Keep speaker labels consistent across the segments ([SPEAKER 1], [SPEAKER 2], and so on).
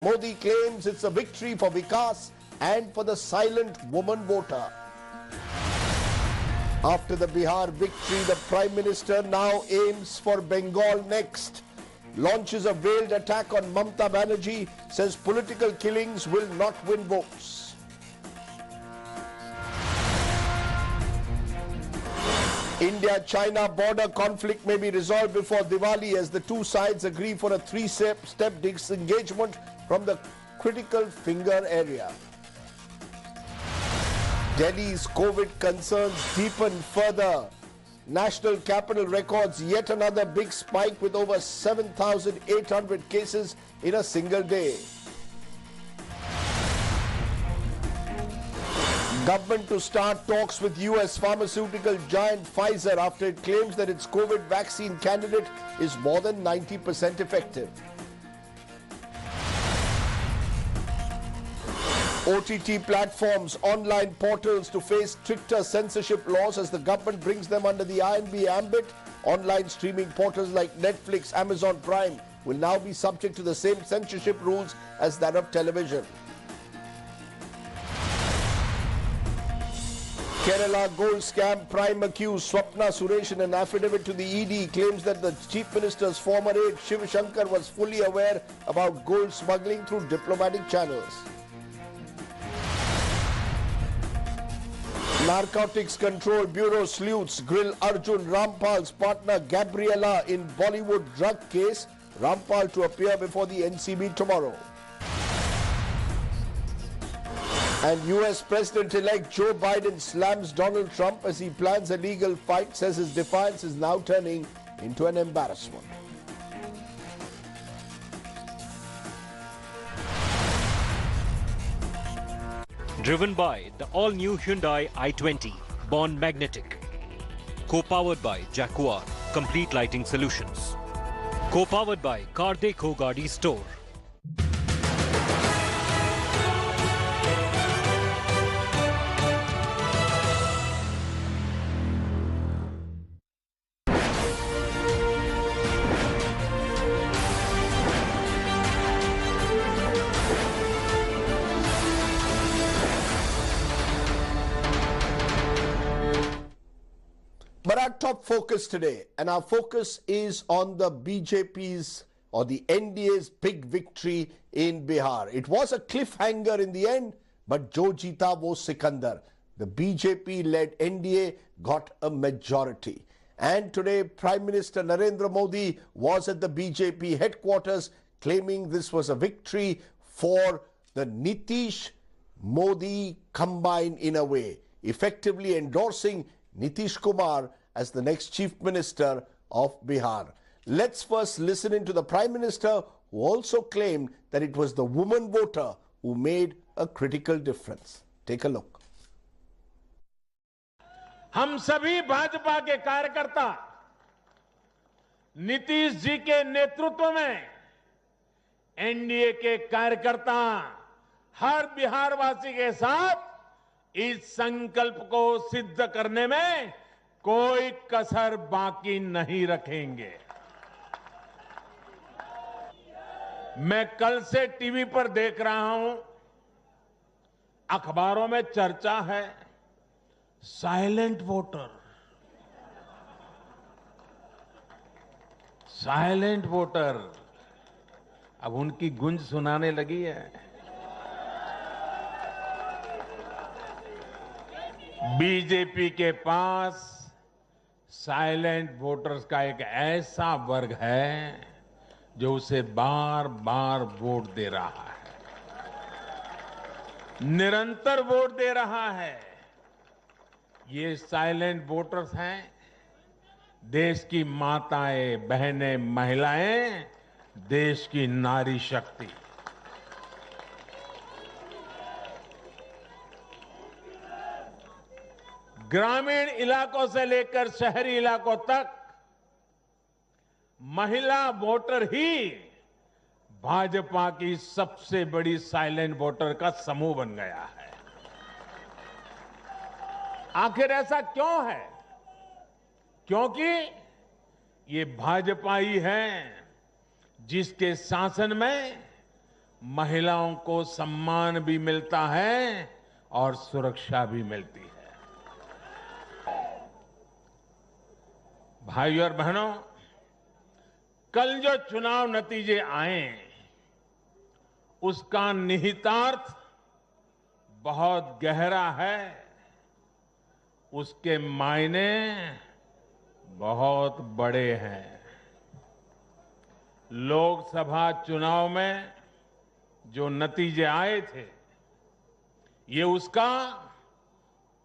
[SPEAKER 1] Modi claims it's a victory for Vikas and for the silent woman voter. After the Bihar victory, the Prime Minister now aims for Bengal next. Launches a veiled attack on Mamata Banerjee, says political killings will not win votes. India-China border conflict may be resolved before Diwali as the two sides agree for a three-step disengagement from the critical finger area. Delhi's COVID concerns deepen further. National capital records yet another big spike with over 7,800 cases in a single day. Government to start talks with US pharmaceutical giant Pfizer after it claims that its COVID vaccine candidate is more than 90% effective. OTT platforms, online portals to face stricter censorship laws as the government brings them under the INB ambit. Online streaming portals like Netflix, Amazon Prime will now be subject to the same censorship rules as that of television. Kerala gold scam prime accused Swapna Suresh in an affidavit to the ED claims that the Chief Minister's former aide Shiv Shankar was fully aware about gold smuggling through diplomatic channels. Narcotics Control Bureau sleuths grill Arjun Rampal's partner Gabriella in Bollywood drug case. Rampal to appear before the NCB tomorrow. And US President-elect Joe Biden slams Donald Trump as he plans a legal fight, says his defiance is now turning into an embarrassment.
[SPEAKER 2] Driven by the all-new Hyundai i20, born magnetic. Co-powered by Jaguar, complete lighting solutions. Co-powered by Kar Dekho Gaadi Store.
[SPEAKER 1] But our top focus today, and our focus is on the BJP's or the NDA's big victory in Bihar. It was a cliffhanger in the end, but Jo Jeeta wo Sikandar. The BJP-led NDA got a majority. And today, Prime Minister Narendra Modi was at the BJP headquarters claiming this was a victory for the Nitish Modi combine in a way, effectively endorsing Nitish Kumar as the next Chief Minister of Bihar. Let's first listen into the Prime Minister, who also claimed that it was the woman voter who made a critical difference. Take a look.
[SPEAKER 3] हम सभी भाजपा के कार्यकर्ता नीतीश जी के नेतृत्व में NDA के कार्यकर्ता हर बिहारवासी के साथ इस संकल्प को सिद्ध करने में कोई कसर बाकी नहीं रखेंगे। मैं कल से टीवी पर देख रहा हूं, अखबारों में चर्चा है साइलेंट वोटर, साइलेंट वोटर। अब उनकी गूंज सुनाने लगी है। बीजेपी के पास साइलेंट वोटर्स का एक ऐसा वर्ग है जो उसे बार बार वोट दे रहा है, निरंतर वोट दे रहा है। ये साइलेंट वोटर्स हैं देश की माताएं, बहनें, महिलाएं, देश की नारी शक्ति। ग्रामीण इलाकों से लेकर शहरी इलाकों तक महिला वोटर ही भाजपा की सबसे बड़ी साइलेंट वोटर का समूह बन गया है। आखिर ऐसा क्यों है? क्योंकि ये भाजपा ही है जिसके शासन में महिलाओं को सम्मान भी मिलता है और सुरक्षा भी मिलती है। भाइयों और बहनों, कल जो चुनाव नतीजे आए उसका निहितार्थ बहुत गहरा है, उसके मायने बहुत बड़े हैं। लोकसभा चुनाव में जो नतीजे आए थे, ये उसका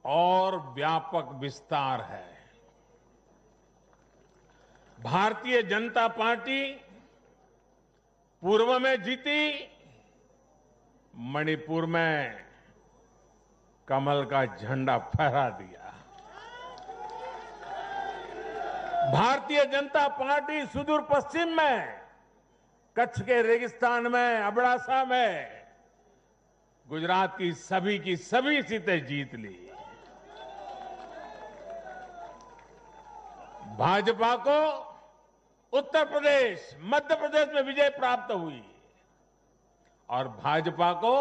[SPEAKER 3] और व्यापक विस्तार है। भारतीय जनता पार्टी पूर्व में जीती, मणिपुर में कमल का झंडा फहरा दिया। भारतीय जनता पार्टी सुदूर पश्चिम में, कच्छ के रेगिस्तान में, अबड़ासा में गुजरात की सभी सीटें जीत ली। भाजपा को उत्तर प्रदेश, मध्य प्रदेश में विजय प्राप्त हुई और भाजपा को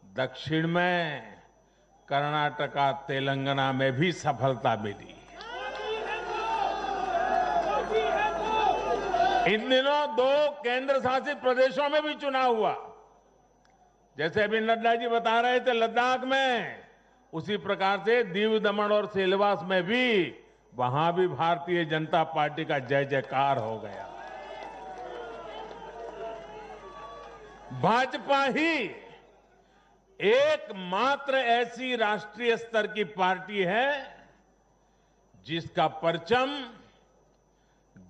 [SPEAKER 3] दक्षिण में कर्नाटका, तेलंगाना में भी सफलता मिली। इन दिनों 2 केंद्र शासित प्रदेशों में भी चुनाव हुआ। जैसे अभी नड्डा जी बता रहे थे लद्दाख में, उसी प्रकार से दीव, दमन और सिलवास में भी, वहां भी भारतीय जनता पार्टी का जय जयकार हो गया। भाजपा ही एकमात्र ऐसी राष्ट्रीय स्तर की पार्टी है जिसका परचम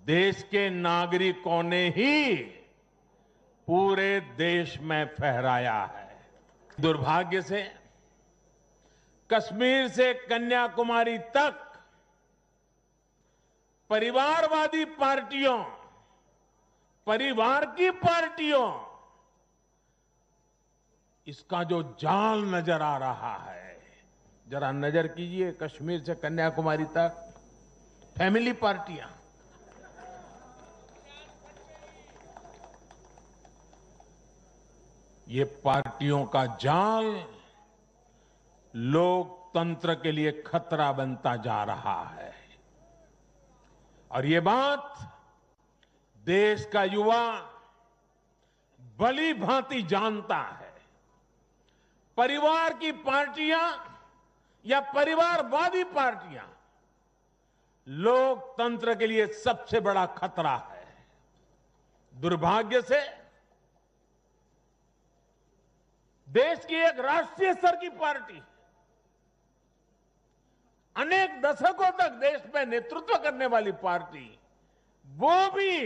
[SPEAKER 3] देश के नागरिकों ने ही पूरे देश में फहराया है। दुर्भाग्य से कश्मीर से कन्याकुमारी तक परिवारवादी पार्टियों, परिवार की पार्टियों, इसका जो जाल नजर आ रहा है, जरा नजर कीजिए। कश्मीर से कन्याकुमारी तक फैमिली पार्टियां, ये पार्टियों का जाल लोकतंत्र के लिए खतरा बनता जा रहा है और ये बात देश का युवा भली भांति जानता है। परिवार की पार्टियां या परिवारवादी पार्टियां लोकतंत्र के लिए सबसे बड़ा खतरा है। दुर्भाग्य से देश की एक राष्ट्रीय स्तर की पार्टी अनेक दशकों तक देश में नेतृत्व करने वाली पार्टी, वो भी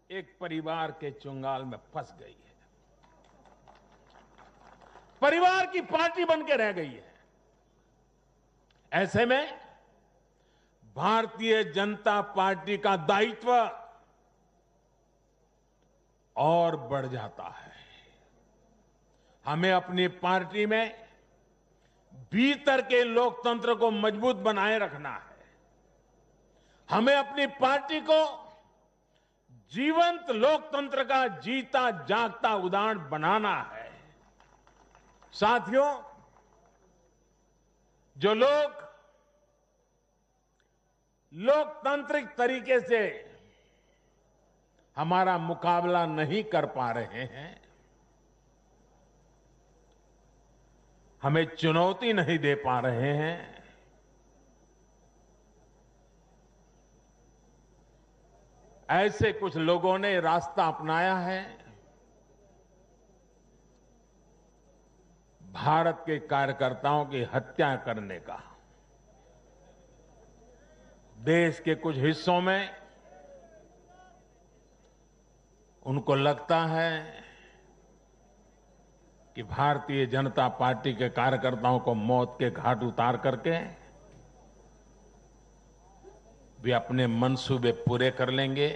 [SPEAKER 3] एक परिवार के चुंगाल में फंस गई है, परिवार की पार्टी बन के रह गई है। ऐसे में भारतीय जनता पार्टी का दायित्व और बढ़ जाता है। हमें अपनी पार्टी में भीतर के लोकतंत्र को मजबूत बनाए रखना है। हमें अपनी पार्टी को जीवंत लोकतंत्र का जीता जागता उदाहरण बनाना है। साथियों, जो लोग लोकतांत्रिक तरीके से हमारा मुकाबला नहीं कर पा रहे हैं, हमें चुनौती नहीं दे पा रहे हैं, ऐसे कुछ लोगों ने रास्ता अपनाया है भारत के कार्यकर्ताओं की हत्या करने का। देश के कुछ हिस्सों में उनको लगता है कि भारतीय जनता पार्टी के कार्यकर्ताओं को मौत के घाट उतार करके वे अपने मंसूबे पूरे कर लेंगे।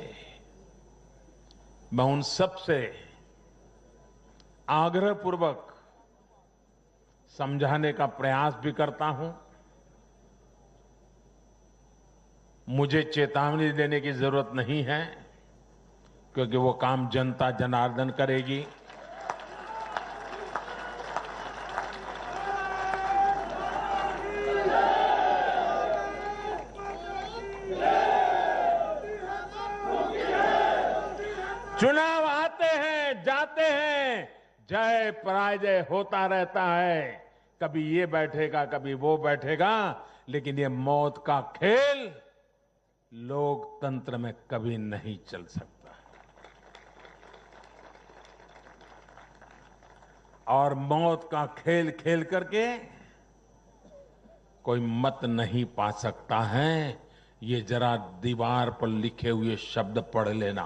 [SPEAKER 3] मैं उन सब से आग्रहपूर्वक समझाने का प्रयास भी करता हूं। मुझे चेतावनी देने की जरूरत नहीं है, क्योंकि वो काम जनता जनार्दन करेगी। चुनाव आते हैं, जाते हैं, जय पराजय होता रहता है। कभी ये बैठेगा, कभी वो बैठेगा, लेकिन ये मौत का खेल लोकतंत्र में कभी नहीं चल सकता। और मौत का खेल खेल करके कोई मत नहीं पा सकता है। ये जरा दीवार पर लिखे हुए शब्द पढ़ लेना।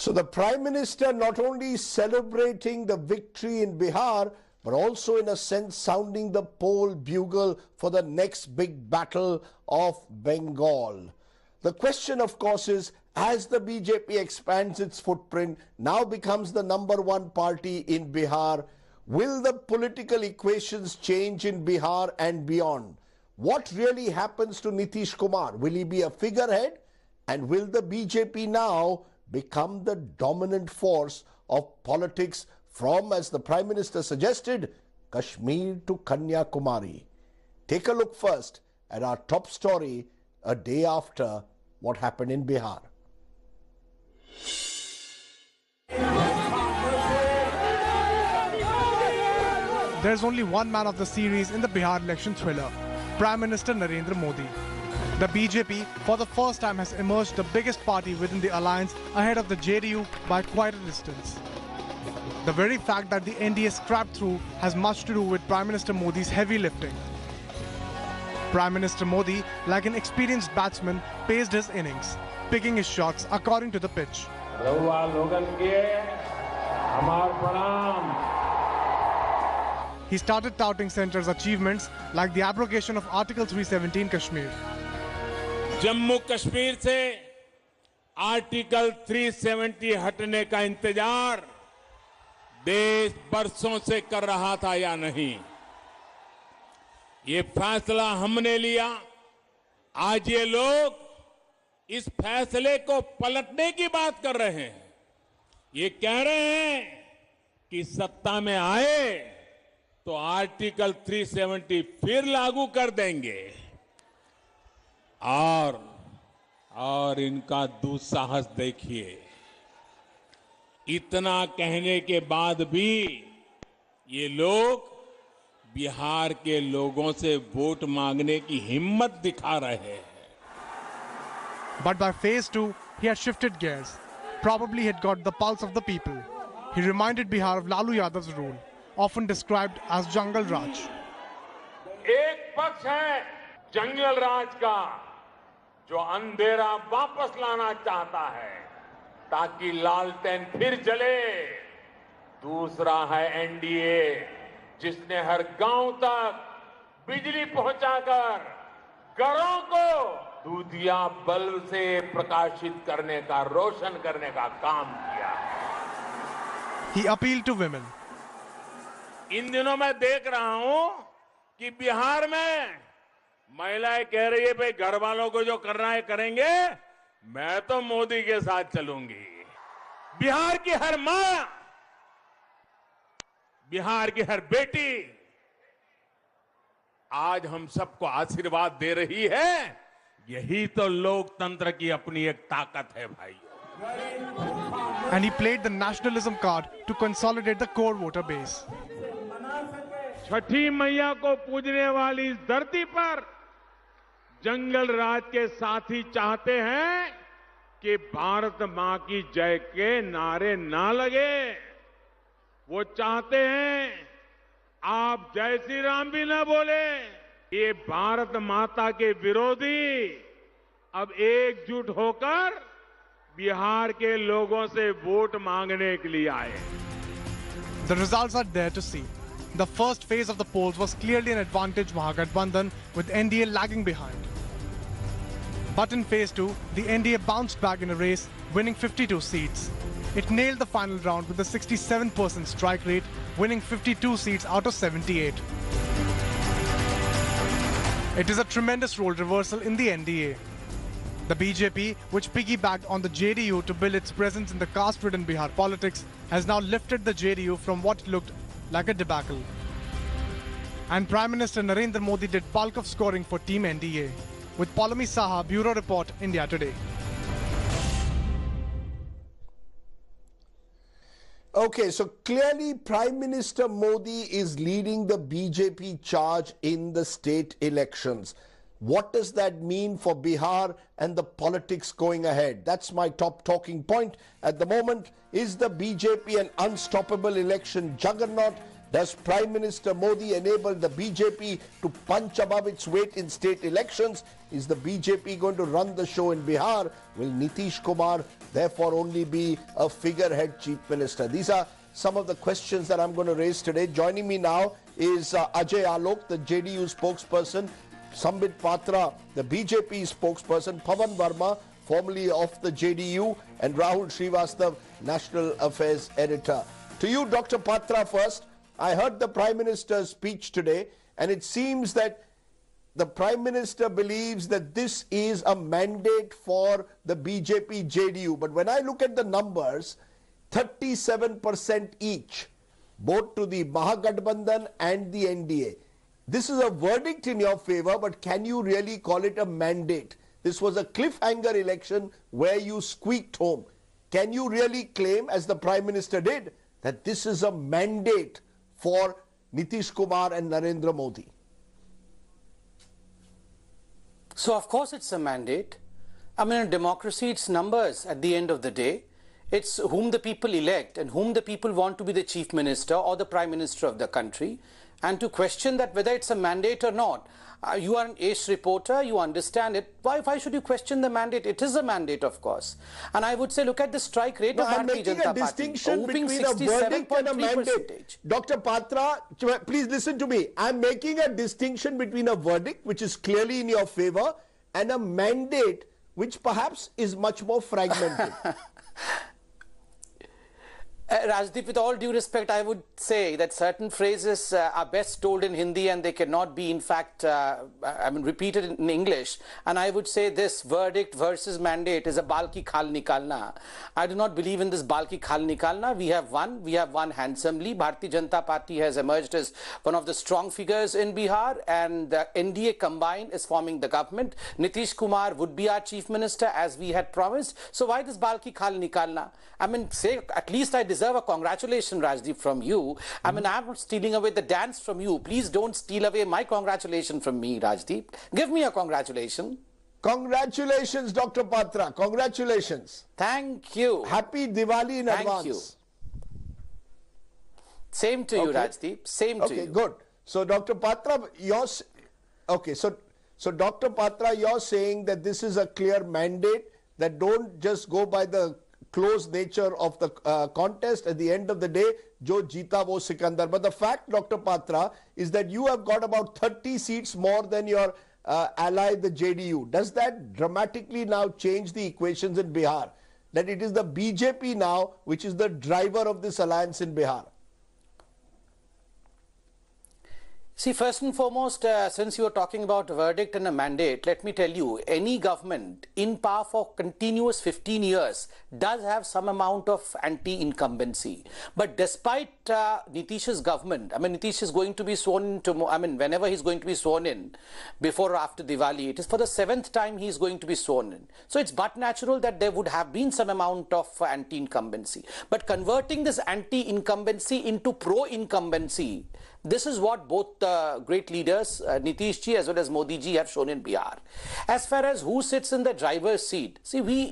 [SPEAKER 1] So the Prime Minister not only celebrating the victory in Bihar, but also in a sense sounding the poll bugle for the next big battle of Bengal. The question, of course, is as the BJP expands its footprint, now becomes the #1 party in Bihar, will the political equations change in Bihar and beyond? What really happens to Nitish Kumar? Will he be a figurehead? And will the BJP now become the dominant force of politics from, as the Prime Minister suggested, Kashmir to Kanyakumari? Take a look first at our top story a day after what happened in Bihar.
[SPEAKER 4] There's only one man of the series in the Bihar election thriller, Prime Minister Narendra Modi. The BJP, for the first time, has emerged the biggest party within the alliance ahead of the JDU by quite a distance. The very fact that the NDA scrapped through has much to do with Prime Minister Modi's heavy lifting. Prime Minister Modi, like an experienced batsman, paced his innings, picking his shots according to the pitch. He started touting centre's achievements like the abrogation of Article 370 in Kashmir.
[SPEAKER 3] Jammu Kashmir से article 370 हटने का इंतजार देश बरसों से कर रहा था या नहीं, ये फैसला हमने लिया। आज ये लोग इस फैसले को पलटने की बात कर रहे हैं। ये कह रहे हैं कि सत्ता में आए तो आर्टिकल 370 फिर लागू कर देंगे। और इनका दुस्साहस देखिए। इतना कहने के बाद भी ये लोग बिहार के लोगों से वोट मांगने की हिम्मत दिखा रहे हैं।
[SPEAKER 4] But by phase 2, he had shifted gears. Probably had got the pulse of the people. He reminded Bihar of Lalu Yadav's rule, often described as Jungle Raj.
[SPEAKER 3] एक पक्ष है जंगल राज का, जो अंधेरा वापस लाना चाहता है ताकि लालटेन फिर जले। दूसरा है एनडीए, जिसने हर गांव तक बिजली पहुंचाकर घरों को दूधिया बल्ब से प्रकाशित करने का, रोशन करने का काम किया।
[SPEAKER 4] He appealed to women.
[SPEAKER 3] इन दिनों मैं देख रहा हूं कि बिहार में महिलाएं कह रही है, भाई घर वालों को जो करना है करेंगे, मैं तो मोदी के साथ चलूंगी। बिहार की हर मां, बिहार की हर बेटी आज हम सबको आशीर्वाद दे रही है। यही तो लोकतंत्र की अपनी एक ताकत है भाई।
[SPEAKER 4] And he played the nationalism card to consolidate the core voter base.
[SPEAKER 3] छठी मैया को पूजने वाली इस धरती पर जंगल राज के साथी चाहते हैं कि भारत मां की जय के नारे ना लगे। वो चाहते हैं आप जय श्री राम भी ना बोले। ये भारत माता के विरोधी अब एकजुट होकर बिहार के लोगों से वोट मांगने के लिए आए।
[SPEAKER 4] The results are there to see. The first phase of the polls was clearly an advantage Mahagathbandhan, with NDA lagging behind. But in phase 2, the NDA bounced back in a race, winning 52 seats. It nailed the final round with a 67% strike rate, winning 52 seats out of 78. It is a tremendous role reversal in the NDA. The BJP, which piggybacked on the JDU to build its presence in the caste-ridden Bihar politics, has now lifted the JDU from what looked like a debacle. And Prime Minister Narendra Modi did bulk of scoring for Team NDA. With Palami Saha, Bureau Report, India Today.
[SPEAKER 1] Okay, so clearly Prime Minister Modi is leading the BJP charge in the state elections. What does that mean for Bihar and the politics going ahead? That's my top talking point at the moment. Is the BJP an unstoppable election juggernaut? Does Prime Minister Modi enable the BJP to punch above its weight in state elections? Is the BJP going to run the show in Bihar? Will Nitish Kumar therefore only be a figurehead chief minister? These are some of the questions that I'm going to raise today. Joining me now is Ajay Alok, the JDU spokesperson, Sambit Patra, the BJP spokesperson, Pawan Verma, formerly of the JDU, and Rahul Srivastav, National Affairs Editor. To you, Dr. Patra, first. I heard the Prime Minister's speech today, and it seems that the Prime Minister believes that this is a mandate for the BJP JDU. But when I look at the numbers, 37% each, both to the Mahagathbandhan and the NDA. This is a verdict in your favor, but can you really call it a mandate? This was a cliffhanger election where you squeaked home. Can you really claim, as the Prime Minister did, that this is a mandate for Nitish Kumar and Narendra Modi?
[SPEAKER 5] So of course it's a mandate. I mean, in democracy, it's numbers at the end of the day. It's whom the people elect and whom the people want to be the chief minister or the prime minister of the country. And to question that whether it's a mandate or not, you are an ace reporter, you understand it. Why should you question the mandate? It is a mandate, of course. And I would say, look at the strike rate of Bharatiya Janata Party.
[SPEAKER 1] I'm making a distinction between a verdict and a mandate. Dr. Patra, please listen to me. I'm making a distinction between a verdict, which is clearly in your favor, and a mandate, which perhaps is much more fragmented.
[SPEAKER 5] Rajdeep, with all due respect, I would say that certain phrases are best told in Hindi and they cannot be, in fact, repeated in English. And I would say this verdict versus mandate is a bal ki khal nikalna. I do not believe in this bal ki khal nikalna. We have won handsomely. Bharatiya Janata Party has emerged as one of the strong figures in Bihar, and the NDA combined is forming the government. Nitish Kumar would be our chief minister as we had promised. So why this bal ki khal nikalna? I mean, say, at least I deserve a congratulation, Rajdeep, from you. I mean, I'm not stealing away the dance from you. Please don't steal away my congratulation from me, Rajdeep. Give me a congratulation.
[SPEAKER 1] Congratulations, Dr. Patra. Congratulations.
[SPEAKER 5] Thank you.
[SPEAKER 1] Happy Diwali in advance.
[SPEAKER 5] Thank you. Same to you, Rajdeep. Same to you.
[SPEAKER 1] Okay, good. So, Dr. Patra, so Dr. Patra, you're saying that this is a clear mandate, that don't just go by the close nature of the contest. At the end of the day, jo jeeta wo Sikandar. But the fact, Dr. Patra, is that you have got about 30 seats more than your ally, the JDU. Does that dramatically now change the equations in Bihar? That it is the BJP now which is the driver of this alliance in Bihar?
[SPEAKER 5] See, first and foremost, since you are talking about a verdict and a mandate, let me tell you, any government in power for continuous 15 years does have some amount of anti-incumbency. But despite Nitish's government, I mean, Nitish is going to be sworn in tomorrow, I mean, whenever he's going to be sworn in, before or after Diwali, it is for the 7th time he's going to be sworn in. So it's but natural that there would have been some amount of anti-incumbency. But converting this anti-incumbency into pro-incumbency, this is what both great leaders, Nitish ji as well as Modi ji, have shown in Bihar. As far as who sits in the driver's seat, see, we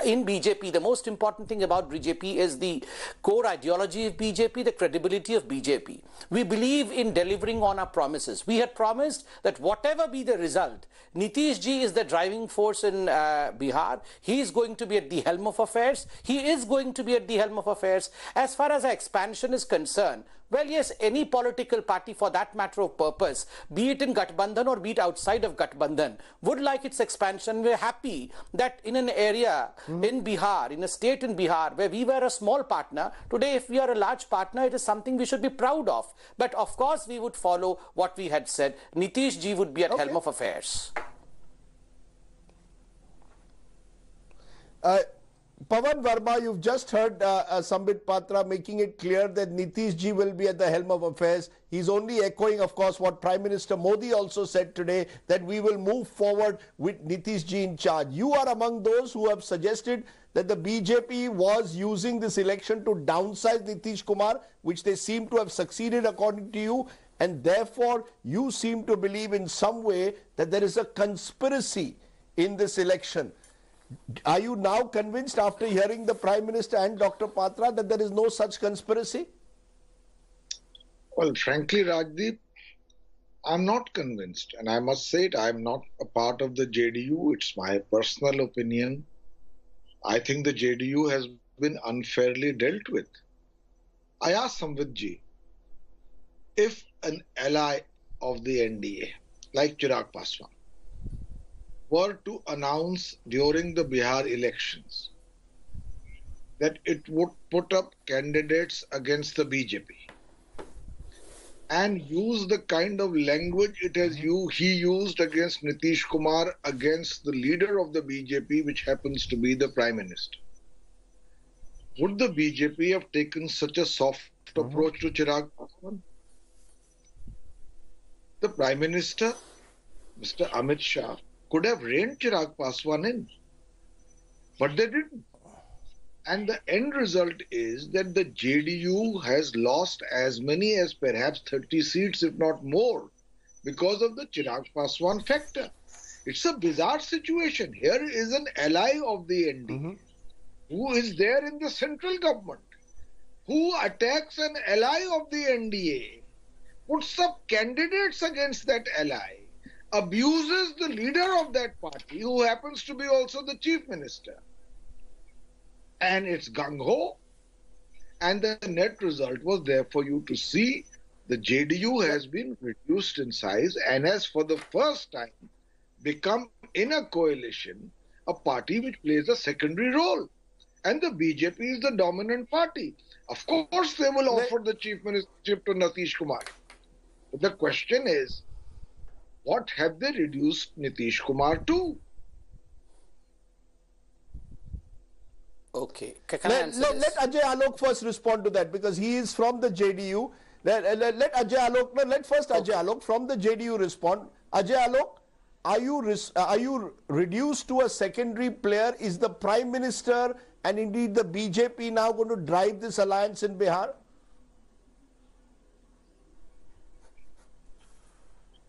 [SPEAKER 5] in BJP, the most important thing about BJP is the core ideology of BJP, the credibility of BJP. We believe in delivering on our promises. We had promised that whatever be the result, Nitish ji is the driving force in Bihar. He is going to be at the helm of affairs. He is going to be at the helm of affairs. As far as our expansion is concerned, well, yes, any political party for that matter of purpose, be it in Gathbandhan or be it outside of Gathbandhan, would like its expansion. We're happy that in an area in Bihar, in a state in Bihar, where we were a small partner, today if we are a large partner, it is something we should be proud of. But of course, we would follow what we had said. Nitish ji would be at helm of affairs.
[SPEAKER 1] Pawan Verma, you've just heard Sambit Patra making it clear that Nitish ji will be at the helm of affairs. He's only echoing, of course, what Prime Minister Modi also said today, that we will move forward with Nitish ji in charge. You are among those who have suggested that the BJP was using this election to downsize Nitish Kumar, which they seem to have succeeded according to you, and therefore you seem to believe in some way that there is a conspiracy in this election. Are you now convinced after hearing the Prime Minister and Dr. Patra that there is no such conspiracy?
[SPEAKER 6] Well, frankly, Rajdeep, I'm not convinced. And I must say it, I'm not a part of the JDU. It's my personal opinion. I think the JDU has been unfairly dealt with. I asked Samvidji, if an ally of the NDA, like Chirag Paswan, were to announce during the Bihar elections that it would put up candidates against the BJP and use the kind of language he used against Nitish Kumar, against the leader of the BJP, which happens to be the Prime Minister, would the BJP have taken such a soft approach to Chirag Paswan? The Prime Minister, Mr. Amit Shah, could have reined Chirag Paswan in, but they didn't. And the end result is that the JDU has lost as many as perhaps 30 seats, if not more, because of the Chirag Paswan factor. It's a bizarre situation. Here is an ally of the NDA who is there in the central government, who attacks an ally of the NDA, puts up candidates against that ally, abuses the leader of that party, who happens to be also the chief minister. And it's gung-ho. And the net result was there for you to see the JDU has been reduced in size and has for the first time become, in a coalition, a party which plays a secondary role. And the BJP is the dominant party. Of course, they will offer the chief ministership to Nitish Kumar. But the question is, what have they reduced Nitish Kumar to?
[SPEAKER 5] Okay. Can I answer this?
[SPEAKER 1] Let Ajay Alok first respond to that, because he is from the JDU. Let Ajay Alok, no, let first Ajay Alok from the JDU respond. Ajay Alok, are you reduced to a secondary player? Is the Prime Minister and indeed the BJP now going to drive this alliance in Bihar?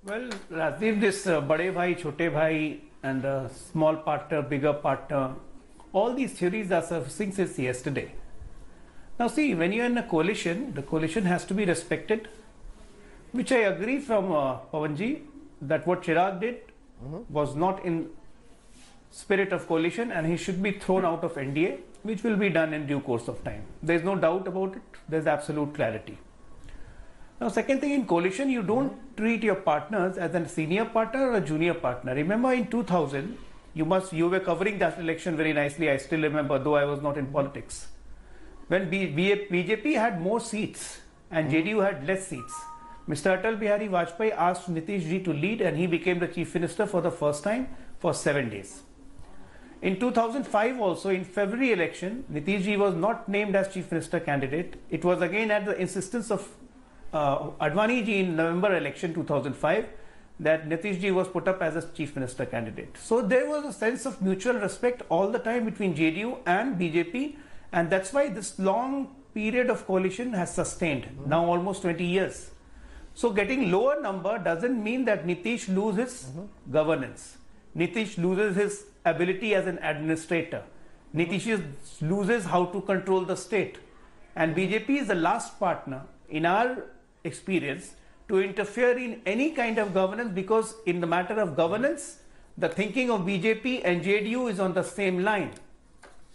[SPEAKER 7] Well, Rajdeep, this Bade Bhai, Chote Bhai and the small partner, bigger partner, all these theories are surfacing since yesterday. Now see, when you're in a coalition, the coalition has to be respected, which I agree from Pawanji, that what Chirag did was not in spirit of coalition and he should be thrown out of NDA, which will be done in due course of time. There's no doubt about it. There's absolute clarity. Now, second thing, in coalition, you don't treat your partners as a senior partner or a junior partner. Remember in 2000, you were covering that election very nicely. I still remember, though I was not in politics. When BJP had more seats and JDU had less seats, Mr. Atal Bihari Vajpayee asked Nitish Ji to lead and he became the chief minister for the first time for 7 days. In 2005 also, in February election, Nitish Ji was not named as chief minister candidate. It was again at the insistence of Advani Ji in November election 2005 that Nitish Ji was put up as a chief minister candidate. So there was a sense of mutual respect all the time between JDU and BJP, and that's why this long period of coalition has sustained, now almost 20 years. So getting lower number doesn't mean that Nitish loses governance. Nitish loses his ability as an administrator. Nitish loses how to control the state. And BJP is the last partner, in our experience, to interfere in any kind of governance, because in the matter of governance, the thinking of BJP and JDU is on the same line.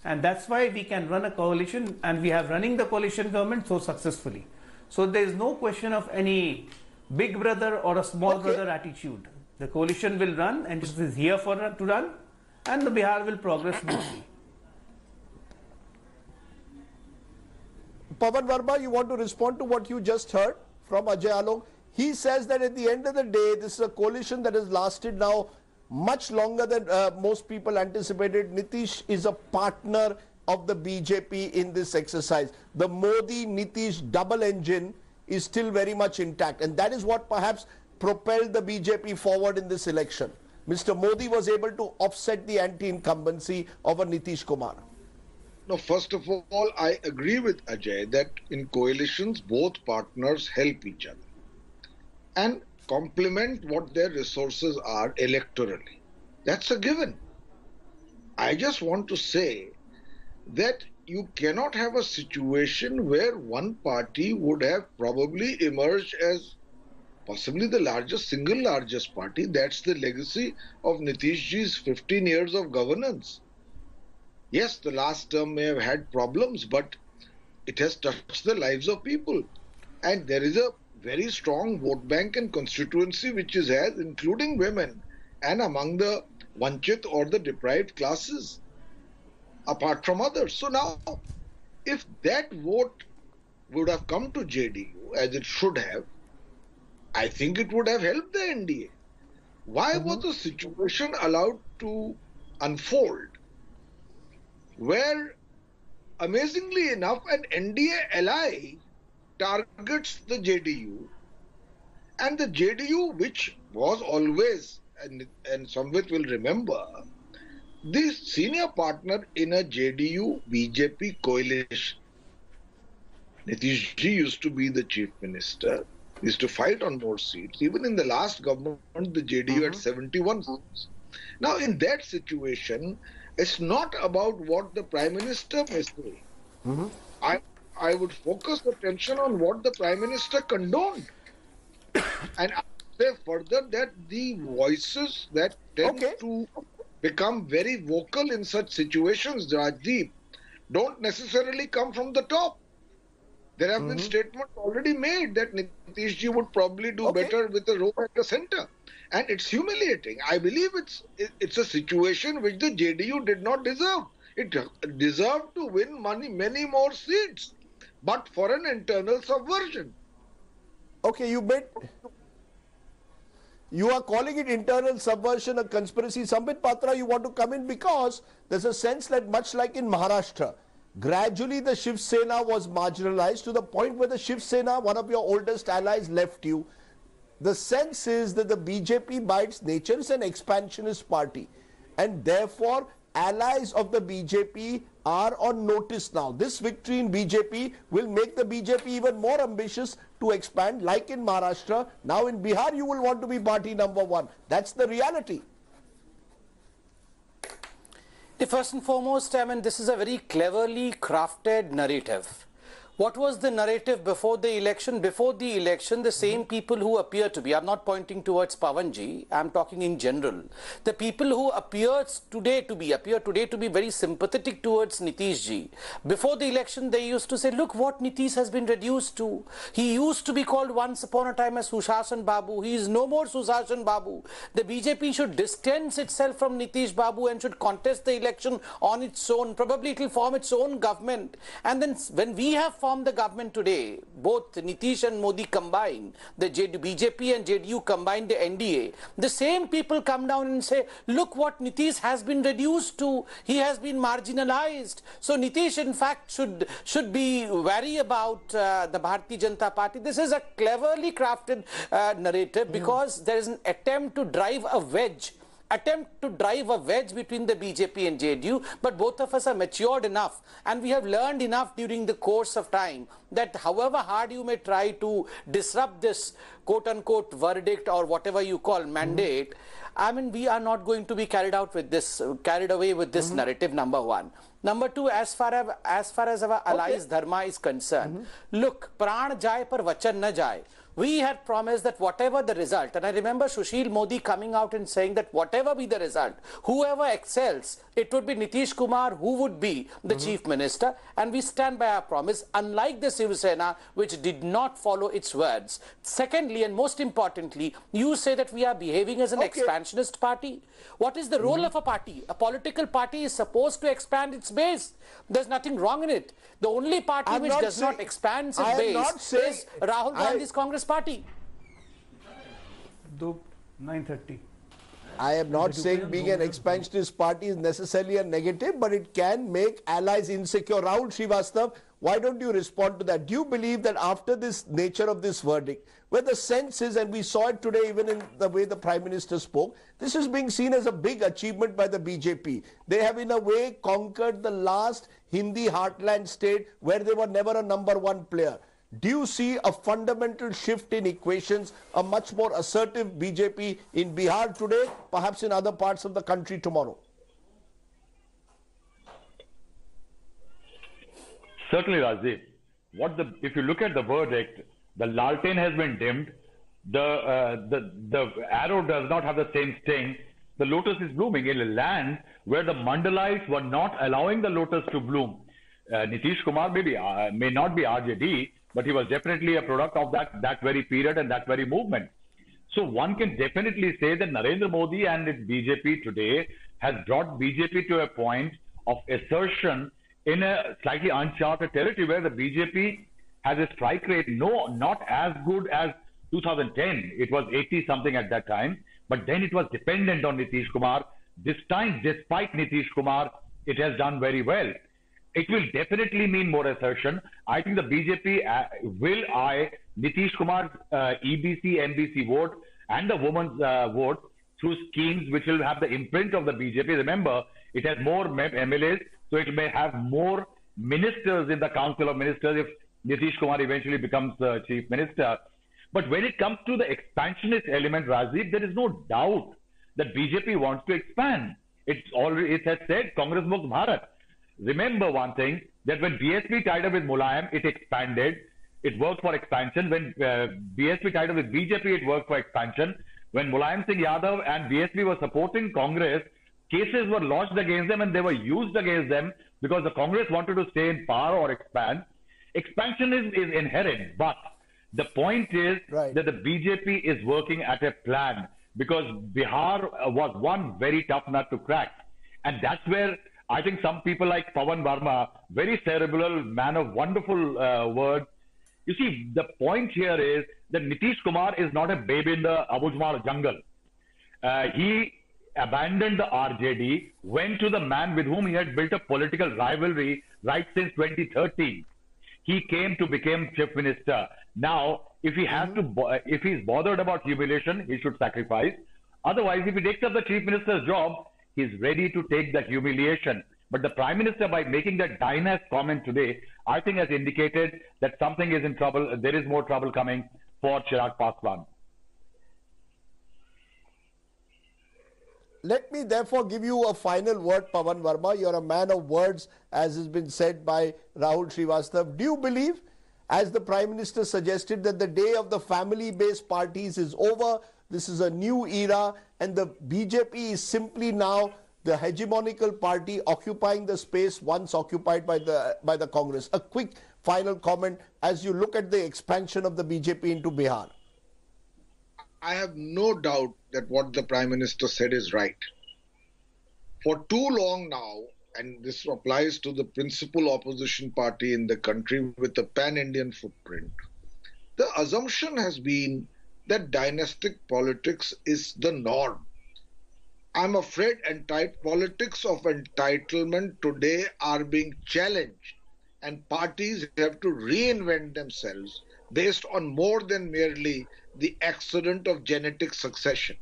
[SPEAKER 7] And that's why we can run a coalition, and we have running the coalition government so successfully. So there is no question of any big brother or a small brother attitude. The coalition will run, and it is here to run, and the Bihar will progress smoothly.
[SPEAKER 1] Pawan Verma, you want to respond to what you just heard from Ajay Alok? He says that at the end of the day, this is a coalition that has lasted now much longer than most people anticipated. Nitish is a partner of the BJP in this exercise. The Modi-Nitish double engine is still very much intact, and that is what perhaps propelled the BJP forward in this election. Mr. Modi was able to offset the anti-incumbency of a Nitish Kumar.
[SPEAKER 6] No, first of all, I agree with Ajay that in coalitions, both partners help each other and complement what their resources are electorally. That's a given. I just want to say that you cannot have a situation where one party would have probably emerged as possibly the single largest party. That's the legacy of Nitish Ji's 15 years of governance. Yes, the last term may have had problems, but it has touched the lives of people. And there is a very strong vote bank and constituency which is has, including women and among the vanchit or the deprived classes, apart from others. So now, if that vote would have come to JDU as it should have, I think it would have helped the NDA. Why was the situation allowed to unfold where, amazingly enough, an NDA ally targets the JDU, and the JDU, which was always, and Samvit will remember, the senior partner in a JDU BJP coalition. Nitish Ji used to be the chief minister, used to fight on more seats. Even in the last government, the JDU had 71 seats. Now, in that situation, it's not about what the Prime Minister may say. I would focus attention on what the Prime Minister condoned. And I say further that the voices that tend to become very vocal in such situations, Rajdeep, don't necessarily come from the top. There have been statements already made that Nitish Ji would probably do better with a rope at the center. And it's humiliating. I believe it's a situation which the JDU did not deserve. It deserved to win many more seats, but for an internal subversion.
[SPEAKER 1] Okay, you are calling it internal subversion, a conspiracy. Sambit Patra, you want to come in because there's a sense that much like in Maharashtra, gradually the Shiv Sena was marginalized to the point where the Shiv Sena, one of your oldest allies, left you. The sense is that the BJP by its nature is an expansionist party, and therefore allies of the BJP are on notice now. This victory in BJP will make the BJP even more ambitious to expand, like in Maharashtra. Now in Bihar you will want to be party number one. That's the reality.
[SPEAKER 5] First and foremost, I mean, this is a very cleverly crafted narrative. What was the narrative before the election? Before the election, the same people who appear to be, I'm not pointing towards Pawanji, I'm talking in general. The people who appear today to be very sympathetic towards Nitish Ji. Before the election, they used to say, look what Nitish has been reduced to. He used to be called once upon a time as Sushashan Babu. He is no more Sushashan Babu. The BJP should distance itself from Nitish Babu and should contest the election on its own. Probably it will form its own government. And then when we have formed the government today, both Nitish and Modi combined, the BJP and JDU combined, the NDA, the same people come down and say, look what Nitish has been reduced to. He has been marginalized. So Nitish, in fact, should be wary about the Bharatiya Janata Party. This is a cleverly crafted narrative because there is an attempt to drive a wedge between the BJP and JDU, but both of us are matured enough and we have learned enough during the course of time that however hard you may try to disrupt this quote-unquote verdict or whatever you call mandate, I mean, we are not going to be carried away with this narrative, number one. Number two, as far as our allies dharma is concerned, look, pran jai par vachan na jai. We had promised that whatever the result, and I remember Sushil Modi coming out and saying that whatever be the result, whoever excels, it would be Nitish Kumar who would be the chief minister, and we stand by our promise, unlike the Shiv Sena, which did not follow its words. Secondly, and most importantly, you say that we are behaving as an expansionist party. What is the role of a party? A political party is supposed to expand its base. There's nothing wrong in it. The only party which does not expand its base is Rahul Gandhi's Congress Party.
[SPEAKER 7] 9:30.
[SPEAKER 1] I am not saying being an expansionist party is necessarily a negative, but it can make allies insecure. Rahul Srivastav, why don't you respond to that? Do you believe that after this nature of this verdict, where the sense is, and we saw it today even in the way the Prime Minister spoke, this is being seen as a big achievement by the BJP. They have in a way conquered the last Hindi heartland state where they were never a number one player. Do you see a fundamental shift in equations, a much more assertive BJP in Bihar today, perhaps in other parts of the country tomorrow?
[SPEAKER 8] Certainly, Rajdeep. If you look at the verdict, the Lalten has been dimmed. The arrow does not have the same sting. The lotus is blooming in a land where the Mandalites were not allowing the lotus to bloom. Nitish Kumar may not be RJD, but he was definitely a product of that very period and that very movement. So one can definitely say that Narendra Modi and its BJP today has brought BJP to a point of assertion in a slightly uncharted territory where the BJP has a strike rate, not as good as 2010. It was 80 something at that time, but then it was dependent on Nitish Kumar. This time, despite Nitish Kumar, it has done very well. It will definitely mean more assertion. I think the BJP will eye Nitish Kumar's EBC, MBC vote and the women's vote through schemes which will have the imprint of the BJP. Remember, it has more MLAs, so it may have more ministers in the Council of Ministers if Nitish Kumar eventually becomes the Chief Minister. But when it comes to the expansionist element, Rajdeep, there is no doubt that BJP wants to expand. It has said Congress Mukt Bharat. Remember one thing, that when BSP tied up with Mulayam, it expanded. It worked for expansion. When BSP tied up with BJP, it worked for expansion. When Mulayam Singh Yadav and BSP were supporting Congress, cases were lodged against them and they were used against them because the Congress wanted to stay in power or expand. Expansion is inherent, but the point is that the BJP is working at a plan because Bihar was one very tough nut to crack. And that's where I think some people like Pawan Verma, very cerebral, man of wonderful words. You see, the point here is that Nitish Kumar is not a baby in the Abujmal jungle. He abandoned the RJD, went to the man with whom he had built a political rivalry right since 2013. He came to become Chief Minister. Now, if he has if he's bothered about humiliation, he should sacrifice. Otherwise, if he takes up the Chief Minister's job, he's ready to take the humiliation. But the Prime Minister, by making that dynast comment today, I think has indicated that something is in trouble. There is more trouble coming for Chirag Paswan.
[SPEAKER 1] Let me therefore give you a final word, Pawan Verma. You're a man of words, as has been said by Rahul Srivastav. Do you believe, as the Prime Minister suggested, that the day of the family-based parties is over? This is a new era, and the BJP is simply now the hegemonical party occupying the space once occupied by the Congress. A quick final comment as you look at the expansion of the BJP into Bihar.
[SPEAKER 6] I have no doubt that what the Prime Minister said is right. For too long now, and this applies to the principal opposition party in the country with a pan-Indian footprint, the assumption has been that dynastic politics is the norm. I'm afraid politics of entitlement today are being challenged, and parties have to reinvent themselves based on more than merely the accident of genetic succession.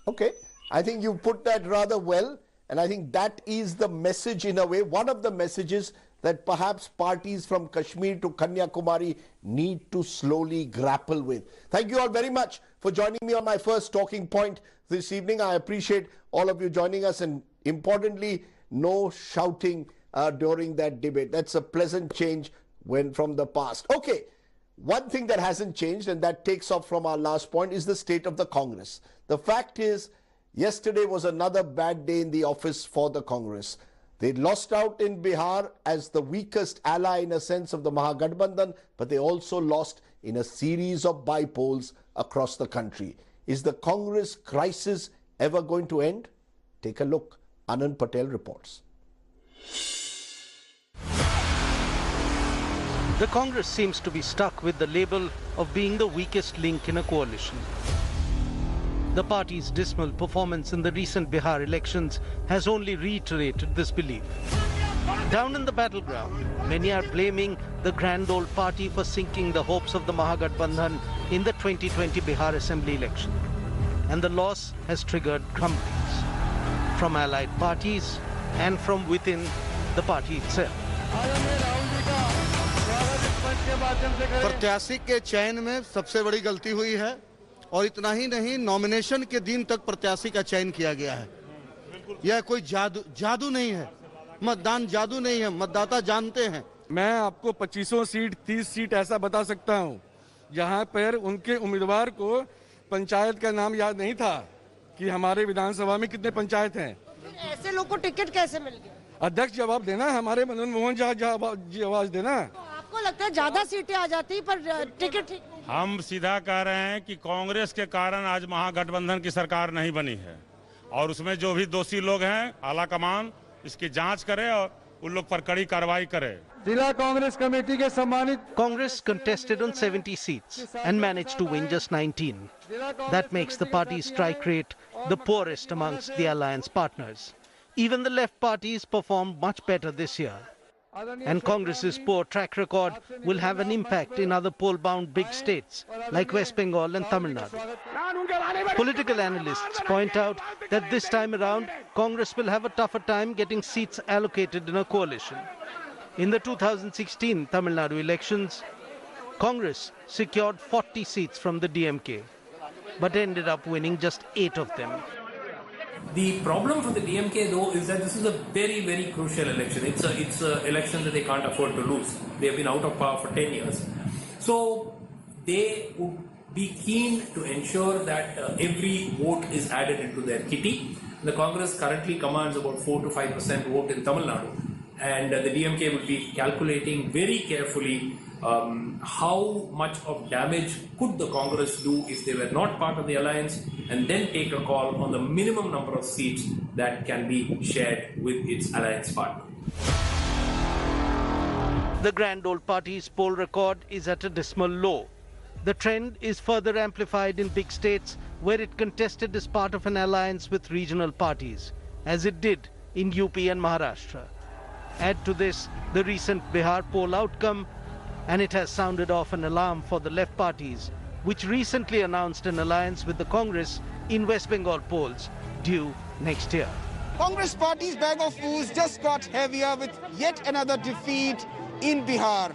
[SPEAKER 1] Okay, I think you put that rather well, and I think that is the message in a way, one of the messages that perhaps parties from Kashmir to Kanyakumari need to slowly grapple with. Thank you all very much for joining me on my first talking point this evening. I appreciate all of you joining us, and importantly, no shouting during that debate. That's a pleasant change from the past. Okay, one thing that hasn't changed, and that takes off from our last point, is the state of the Congress. The fact is, yesterday was another bad day in the office for the Congress. They lost out in Bihar as the weakest ally in a sense of the Mahagathbandhan, but they also lost in a series of by-polls across the country. Is the Congress crisis ever going to end? Take a look. Anand Patel reports.
[SPEAKER 9] The Congress seems to be stuck with the label of being the weakest link in a coalition. The party's dismal performance in the recent Bihar elections has only reiterated this belief. Down in the battleground, many are blaming the grand old party for sinking the hopes of the Mahagathbandhan in the 2020 Bihar Assembly election. And the loss has triggered grumblings. from allied parties and from within the party itself.
[SPEAKER 10] प्रत्याशी के चयन में सबसे बड़ी गलती हुई है और इतना ही नहीं, नॉमिनेशन के दिन तक प्रत्याशी का चयन किया गया है। यह कोई जादू नहीं है, मतदान जादू नहीं है, मतदाता जानते हैं।
[SPEAKER 11] मैं आपको 25 सीट 30 सीट ऐसा बता सकता हूं जहां पर उनके उम्मीदवार को पंचायत का नाम याद नहीं था कि हमारे विधानसभा में कितने पंचायत हैं।
[SPEAKER 12] ऐसे लोग को टिकट कैसे मिल गया?
[SPEAKER 11] अध्यक्ष जवाब देना, हमारे मदन मोहन जी आवाज देना।
[SPEAKER 12] तो आपको लगता है ज्यादा सीटें आ जाती पर टिकट ठीक?
[SPEAKER 13] हम सीधा कह रहे हैं कि कांग्रेस के कारण आज महागठबंधन की सरकार नहीं बनी है और उसमें जो भी दोषी लोग हैं आला कमान इसकी जांच करे और उन लोग पर कड़ी कार्रवाई करे।
[SPEAKER 11] जिला कांग्रेस कमेटी के सम्मानित
[SPEAKER 9] Congress contested on 70 seats and managed to win just 19. That makes the party's strike rate the poorest amongst the alliance partners. Even the left parties performed much better this year. And Congress's poor track record will have an impact in other poll-bound big states like West Bengal and Tamil Nadu. Political analysts point out that this time around, Congress will have a tougher time getting seats allocated in a coalition. In the 2016 Tamil Nadu elections, Congress secured 40 seats from the DMK, but ended up winning just 8 of them.
[SPEAKER 14] The problem for the DMK though is that this is a very, very crucial election. It's a election that they can't afford to lose. They have been out of power for 10 years. So they would be keen to ensure that every vote is added into their kitty. The Congress currently commands about 4 to 5% vote in Tamil Nadu. And the DMK will be calculating very carefully how much of damage could the Congress do if they were not part of the alliance, and then take a call on the minimum number of seats that can be shared with its alliance partner.
[SPEAKER 9] The Grand Old Party's poll record is at a dismal low. The trend is further amplified in big states where it contested as part of an alliance with regional parties, as it did in UP and Maharashtra. Add to this the recent Bihar poll outcome, and it has sounded off an alarm for the left parties, which recently announced an alliance with the Congress in West Bengal polls due next year.
[SPEAKER 15] Congress party's bag of fools just got heavier with yet another defeat in Bihar.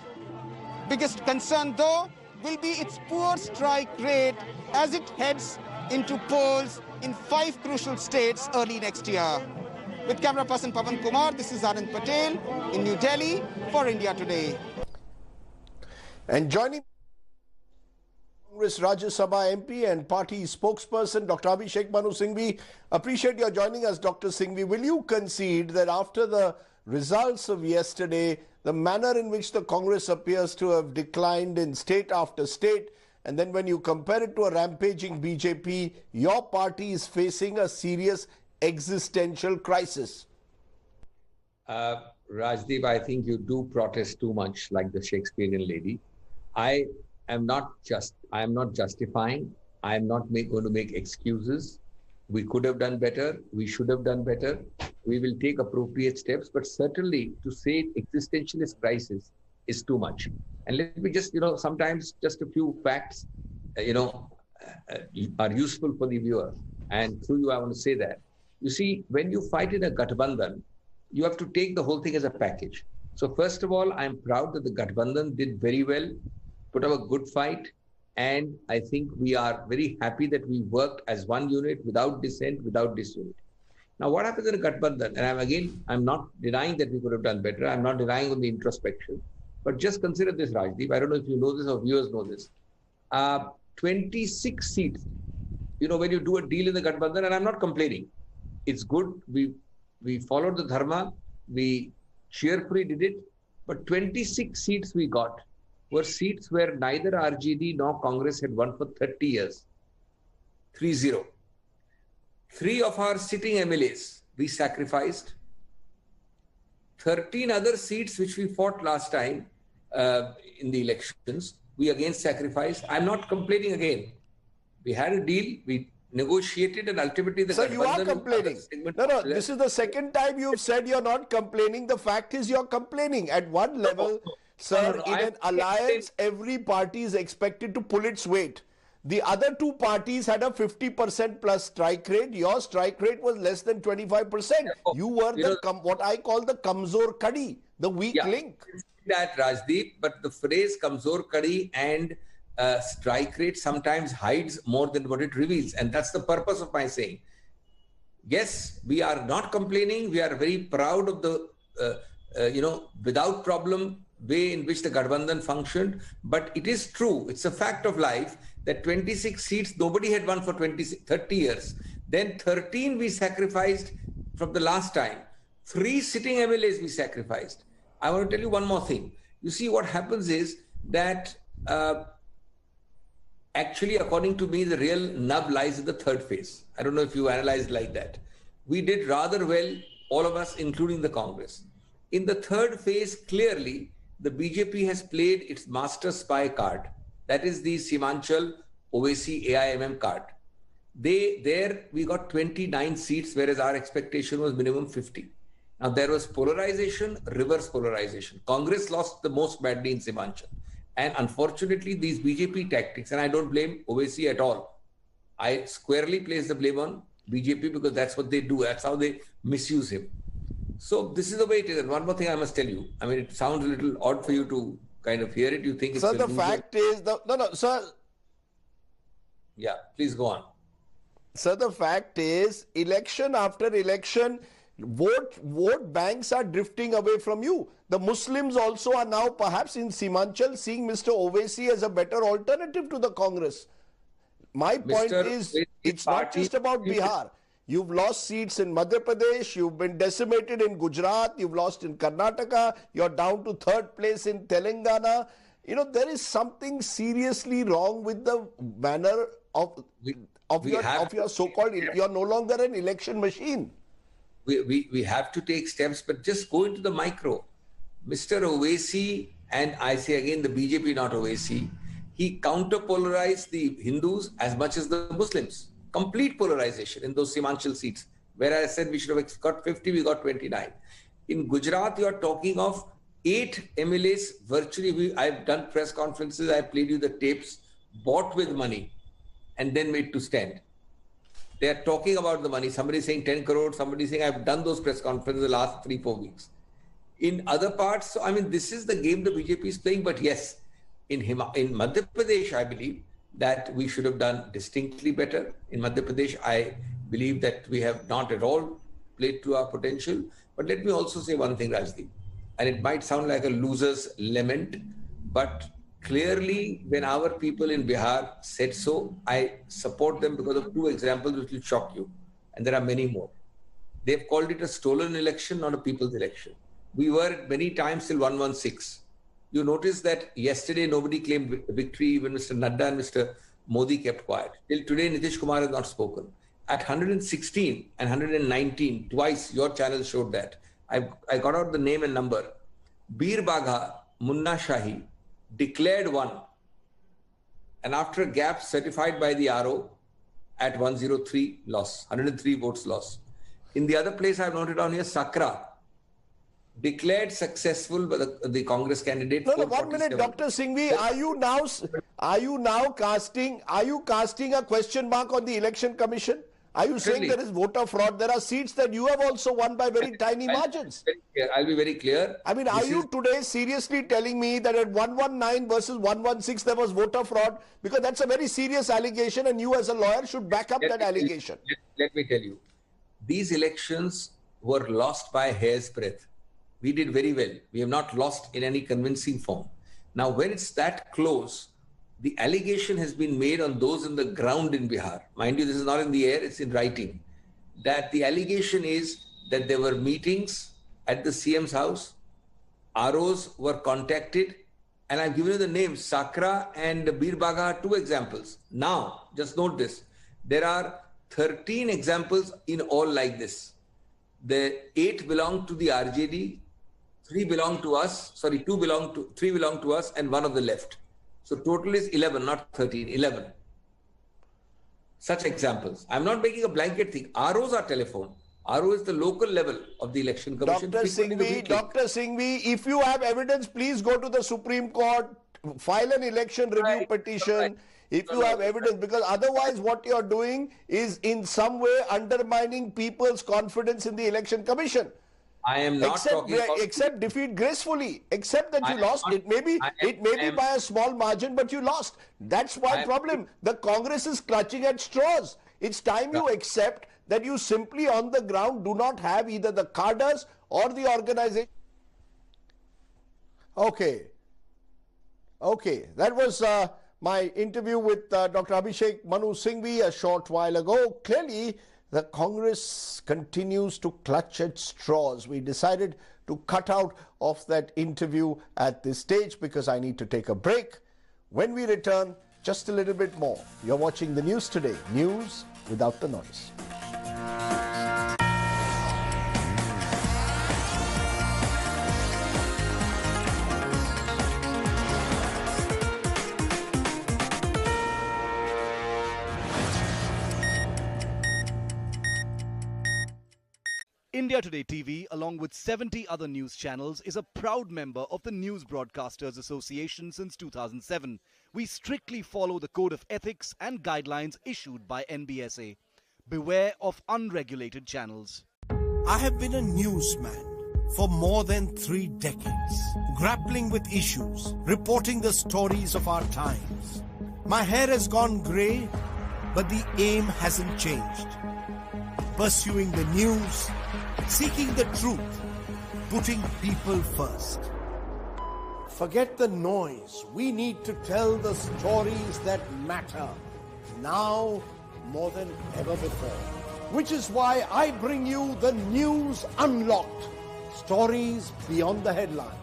[SPEAKER 15] Biggest concern though will be its poor strike rate as it heads into polls in 5 crucial states early next year. With camera person Pavan Kumar, this is Anand Patel in New Delhi for India Today.
[SPEAKER 1] And joining Congress Rajya Sabha MP and party spokesperson Dr. Abhishek Manu Singhvi. Appreciate your joining us, Dr. Singhvi. Will you concede that after the results of yesterday, the manner in which the Congress appears to have declined in state after state, and then when you compare it to a rampaging BJP, your party is facing a serious existential crisis?
[SPEAKER 16] Rajdeep, I think you do protest too much like the Shakespearean lady. I am not justifying. I am not going to make excuses. We could have done better. We should have done better. We will take appropriate steps, but certainly to say existentialist crisis is too much. And let me just, sometimes just a few facts, are useful for the viewer. And through you, I want to say that. You see, when you fight in a Gathbandhan, you have to take the whole thing as a package. So first of all, I'm proud that the Gathbandhan did very well, put up a good fight. And I think we are very happy that we worked as one unit without dissent, without disunity. Now, what happens in a Gathbandhan? And I'm not denying that we could have done better. I'm not denying on the introspection. But just consider this, Rajdeep. I don't know if you know this or viewers know this. 26 seats. When you do a deal in the Gathbandhan, and I'm not complaining. It's good. We followed the dharma. We cheerfully did it. But 26 seats we got were seats where neither RJD nor Congress had won for 30 years. 3-0. 3 of our sitting MLAs we sacrificed. 13 other seats which we fought last time in the elections, we again sacrificed. I'm not complaining again. We had a deal. We negotiated and ultimately the...
[SPEAKER 1] Sir, you are complaining. No, this is the second time you've said you're not complaining. The fact is you're complaining. At one level, sir, in an alliance, every party is expected to pull its weight. The other two parties had a 50% plus strike rate. Your strike rate was less than 25%. You were what I call the Kamzor Kadi, the weak link.
[SPEAKER 16] That Rajdeep, but the phrase Kamzor Kadi and strike rate sometimes hides more than what it reveals. And that's the purpose of my saying. Yes, we are not complaining. We are very proud of the, without problem way in which the Gathbandhan functioned. But it is true, it's a fact of life that 26 seats, nobody had won for 30 years. Then 13 we sacrificed from the last time. 3 sitting MLAs we sacrificed. I want to tell you one more thing. You see, what happens is that actually, according to me, the real nub lies in the third phase. I don't know if you analyzed like that. We did rather well, all of us, including the Congress. In the third phase, clearly, the BJP has played its master spy card. That is the Simanchal Owaisi AIMM card. There we got 29 seats, whereas our expectation was minimum 50. Now there was polarization, reverse polarization. Congress lost the most badly in Simanchal. And unfortunately, these BJP tactics, and I don't blame Owaisi at all. I squarely place the blame on BJP because that's what they do. That's how they misuse him. So this is the way it is. And one more thing I must tell you. I mean, it sounds a little odd for you to kind of hear it. You think it's
[SPEAKER 1] Sir, the fact is, sir.
[SPEAKER 16] Yeah, please go on.
[SPEAKER 1] Sir, the fact is, election after election, vote banks are drifting away from you. The Muslims also are now perhaps in Simanchal seeing Mr. Owaisi as a better alternative to the Congress. My point is, it's not just about Bihar. You've lost seats in Madhya Pradesh, you've been decimated in Gujarat, you've lost in Karnataka, you're down to 3rd place in Telangana. You know, there is something seriously wrong with the manner of your so-called, you're no longer an election machine.
[SPEAKER 16] We have to take steps, but just go into the micro. Mr. Owaisi, and I say again the BJP, not Owaisi, he counter-polarized the Hindus as much as the Muslims. Complete polarization in those Simanchal seats. Where I said we should have got 50, we got 29. In Gujarat, you are talking of 8 MLAs virtually. I've done press conferences, I played you the tapes, bought with money and then made to stand. They are talking about the money. Somebody saying 10 crore, somebody saying I've done those press conferences the last 3-4 weeks. In other parts, so I mean, this is the game the BJP is playing. But yes, in Madhya Pradesh, I believe that we should have done distinctly better. In Madhya Pradesh, I believe that we have not at all played to our potential. But let me also say one thing, Rajdeep, and it might sound like a loser's lament, but clearly when our people in Bihar said so, I support them because of 2 examples which will shock you. And there are many more. They've called it a stolen election, not a people's election. We were many times till 116. You notice that yesterday nobody claimed victory, even Mr. Nadda and Mr. Modi kept quiet. Till today, Nitish Kumar has not spoken. At 116 and 119, twice your channel showed that. I got out the name and number. Bir Bagha, Munna Shahi, declared one. And after a gap certified by the RO at 103 loss, 103 votes loss. In the other place I've noted down here, Sakra, declared successful by the Congress candidate.
[SPEAKER 1] No, 1 minute, Dr. Singhvi, are you now casting a question mark on the election commission? Are you saying there is voter fraud? There are seats that you have also won by very tiny margins.
[SPEAKER 16] I'll be very clear.
[SPEAKER 1] I mean, are you today seriously telling me that at 119 versus 116 there was voter fraud? Because that's a very serious allegation and you as a lawyer should back up that allegation.
[SPEAKER 16] Let me tell you, these elections were lost by a hair's breadth. We did very well. We have not lost in any convincing form. Now, when it's that close, the allegation has been made on those in the ground in Bihar. Mind you, this is not in the air, it's in writing. That the allegation is that there were meetings at the CM's house, ROs were contacted, and I've given you the names, Sakra and Bir Bagha are 2 examples. Now, just note this, there are 13 examples in all like this. The 8 belong to the RJD, 3 belong to us, 3 belong to us, and 1 of the left. So total is 11, not 13, 11. Such examples. I'm not making a blanket thing. ROs are telephone. RO is the local level of the election commission.
[SPEAKER 1] Dr. Singhvi, if you have evidence, please go to the Supreme Court. file an election review petition if you have evidence, because otherwise what you're doing is in some way undermining people's confidence in the election commission.
[SPEAKER 16] I am not talking about...
[SPEAKER 1] Accept defeat gracefully. Accept that you lost. It may be by a small margin, but you lost. That's my problem. The Congress is clutching at straws. It's time you accept that you simply on the ground do not have either the cadres or the organization. Okay. That was my interview with Dr. Abhishek Manu Singhvi a short while ago. Clearly, the Congress continues to clutch at straws. We decided to cut out of that interview at this stage because I need to take a break. When we return, just a little bit more. You're watching the news today. News without the noise.
[SPEAKER 17] India Today TV, along with 70 other news channels, is a proud member of the News Broadcasters Association since 2007. We strictly follow the code of ethics and guidelines issued by NBSA. Beware of unregulated channels.
[SPEAKER 18] I have been a newsman for more than 3 decades, grappling with issues, reporting the stories of our times. My hair has gone grey, but the aim hasn't changed. Pursuing the news, seeking the truth, putting people first. Forget the noise. We need to tell the stories that matter, now more than ever before. Which is why I bring you the News Unlocked, stories beyond the headlines.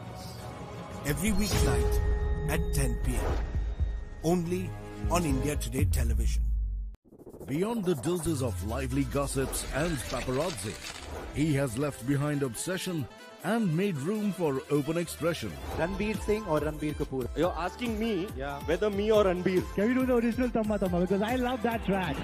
[SPEAKER 18] Every weeknight at 10 p.m. Only on India Today Television.
[SPEAKER 19] Beyond the doses of lively gossips and paparazzi, he has left behind obsession and made room for open expression.
[SPEAKER 20] Ranbir Singh or Ranbir Kapoor? You're asking me whether me or Ranbir. Can we do the original Tamma Tamma? Because I love that track.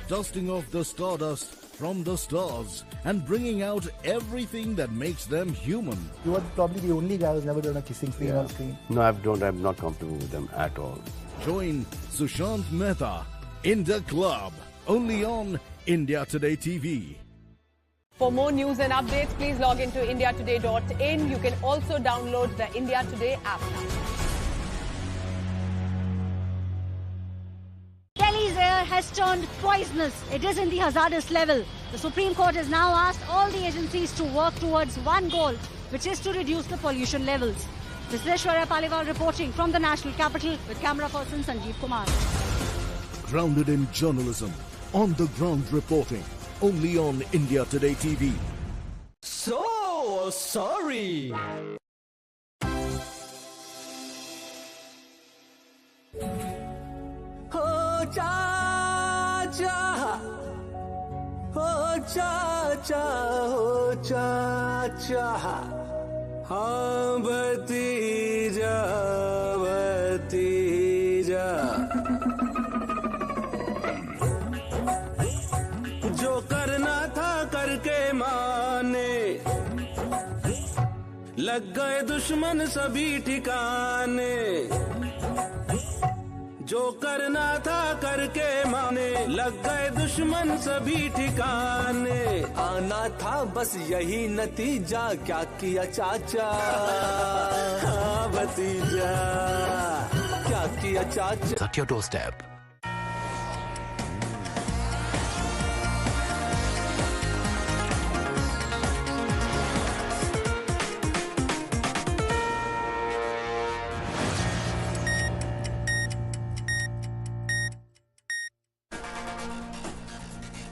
[SPEAKER 19] Dusting off the stardust from the stars and bringing out everything that makes them human.
[SPEAKER 20] You are probably the only guy who's never done a kissing scene on screen.
[SPEAKER 21] No, I'm not comfortable with them at all.
[SPEAKER 19] Join Sushant Mehta in the club, only on India Today TV.
[SPEAKER 22] For more news and updates, please log into indiatoday.in. You can also download the India Today app now.
[SPEAKER 12] Delhi's air has turned poisonous. It is in the hazardous level. The Supreme Court has now asked all the agencies to work towards one goal, which is to reduce the pollution levels. This is Aishwarya Paliwal reporting from the national capital with camera person Sanjeev Kumar.
[SPEAKER 19] Grounded in journalism, on the ground reporting, only on India Today TV.
[SPEAKER 23] So sorry. Oh cha-cha, oh cha-cha, oh cha-cha. हाँ भतीजा भतीजा जो करना था करके माने लग गए दुश्मन सभी ठिकाने जो करना था करके माने लग गए दुश्मन सभी ठिकाने आना था बस यही नतीजा क्या किया चाचा हाँ भतीजा क्या किया चाचा
[SPEAKER 24] At your doorstep.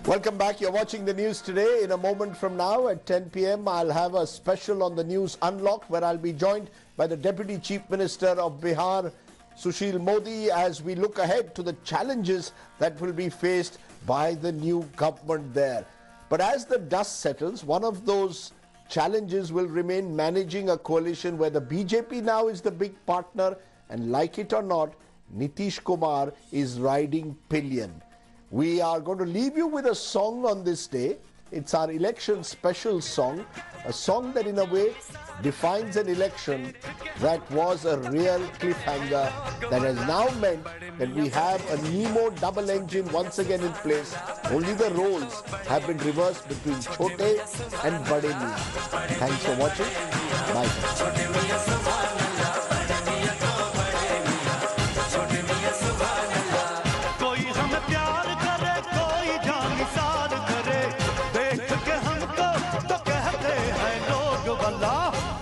[SPEAKER 1] Welcome back. You're watching the news today. In a moment from now at 10 p.m. I'll have a special on the News Unlocked where I'll be joined by the Deputy Chief Minister of Bihar, Sushil Modi, as we look ahead to the challenges that will be faced by the new government there. But as the dust settles, one of those challenges will remain managing a coalition where the BJP now is the big partner, and like it or not, Nitish Kumar is riding pillion. We are going to leave you with a song on this day. It's our election special song, a song that in a way defines an election that was a real cliffhanger that has now meant that we have a Nemo double engine once again in place. Only the roles have been reversed between Chote and Bade Miyan. Thanks for watching. Bye.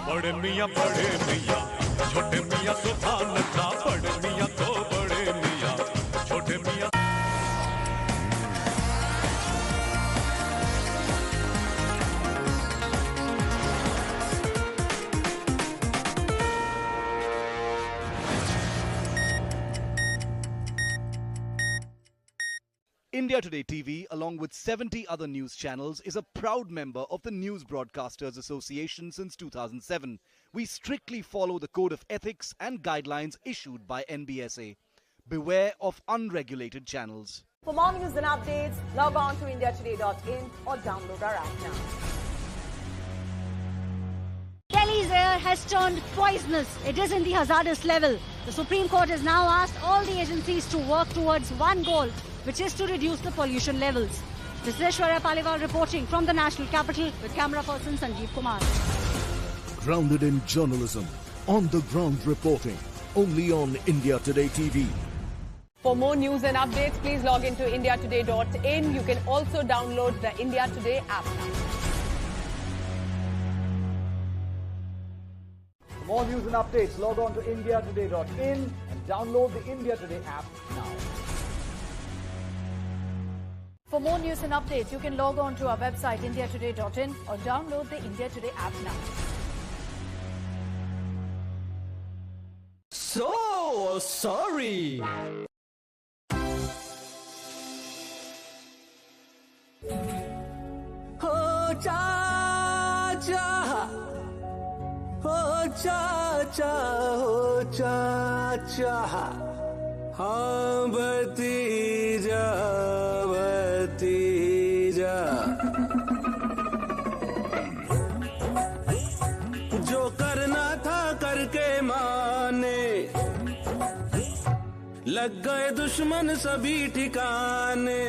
[SPEAKER 2] बड़े मियाँ छोटे मियाँ सुभान अल्लाह बड़े मियाँ तो बड़े मियाँ छोटे मियाँ
[SPEAKER 17] India Today TV, along with 70 other news channels, is a proud member of the News Broadcasters Association since 2007. We strictly follow the code of ethics and guidelines issued by NBSA. Beware of unregulated channels.
[SPEAKER 22] For more news and updates, log on to indiatoday.in or download our app now.
[SPEAKER 12] Delhi's air has turned poisonous. It is in the hazardous level. The Supreme Court has now asked all the agencies to work towards one goal, which is to reduce the pollution levels. This is Aishwarya Paliwal reporting from the national capital with camera person Sanjeev Kumar.
[SPEAKER 19] Grounded in journalism, on the ground reporting, only on India Today TV.
[SPEAKER 22] For more news and updates, please log into indiatoday.in. You can also download the India Today app now.
[SPEAKER 3] For more news and updates, log on to indiatoday.in and download the India Today app now.
[SPEAKER 12] For more news and updates, you can log on to our website indiatoday.in or download the India Today app now.
[SPEAKER 23] So sorry. Oh cha-cha, oh cha-cha, oh cha-cha. हाँ भतीजा भतीजा जो करना था करके माने लग गए दुश्मन सभी ठिकाने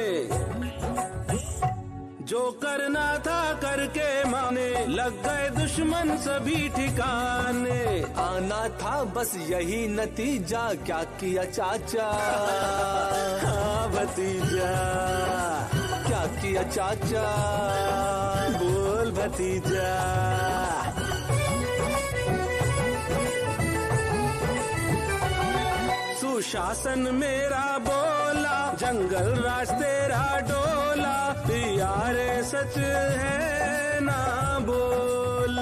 [SPEAKER 23] जो करना था करके माने लग गए दुश्मन सभी ठिकाने आना था बस यही नतीजा क्या किया चाचा हाँ भतीजा क्या किया चाचा बोल भतीजा सुशासन मेरा बोला जंगल राज तेरा डोला यारे सच है ना बोल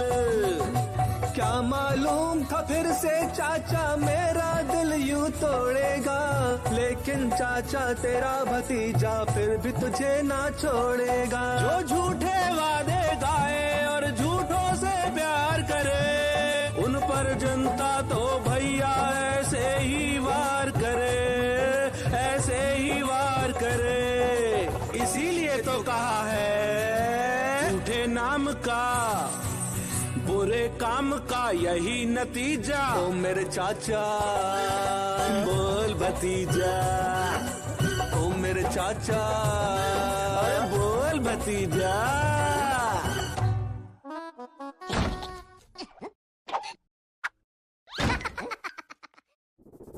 [SPEAKER 23] क्या मालूम था फिर से चाचा मेरा दिल यूं तोड़ेगा लेकिन चाचा तेरा भतीजा फिर भी तुझे ना छोड़ेगा जो झूठे वादे गाए और झूठों से प्यार करे उन पर जनता तो भैया ऐसे ही वार करे ऐसे ही वार करे इसीलिए तो कहा है झूठे नाम का बुरे काम का यही नतीजा ओ मेरे चाचा बोल भतीजा ओ मेरे चाचा बोल भतीजा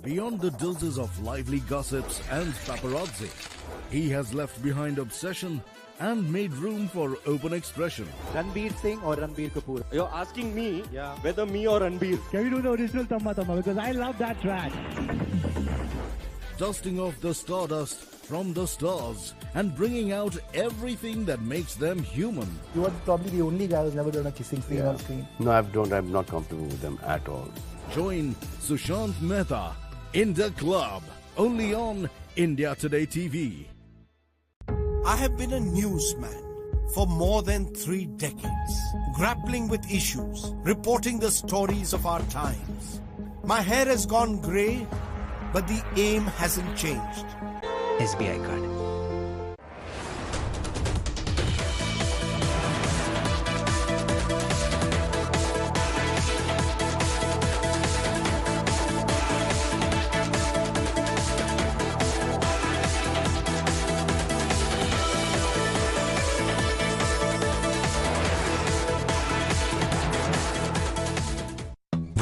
[SPEAKER 19] Beyond the doses of lively gossips and paparazzi, he has left behind obsession and made room for open expression.
[SPEAKER 20] Ranbir Singh or Ranbir Kapoor? You're asking me whether me or Ranbir. Can we do the original Tamma Tamma? Because I love that track.
[SPEAKER 19] Dusting off the stardust from the stars and bringing out everything that makes them human.
[SPEAKER 4] You are probably the only guy who's never done a kissing scene on screen.
[SPEAKER 21] No, I'm not comfortable with them at all.
[SPEAKER 19] Join Sushant Mehta in the club, only on India Today TV.
[SPEAKER 18] I have been a newsman for more than 3 decades, grappling with issues, reporting the stories of our times. My hair has gone grey, but the aim hasn't changed.
[SPEAKER 24] SBI card.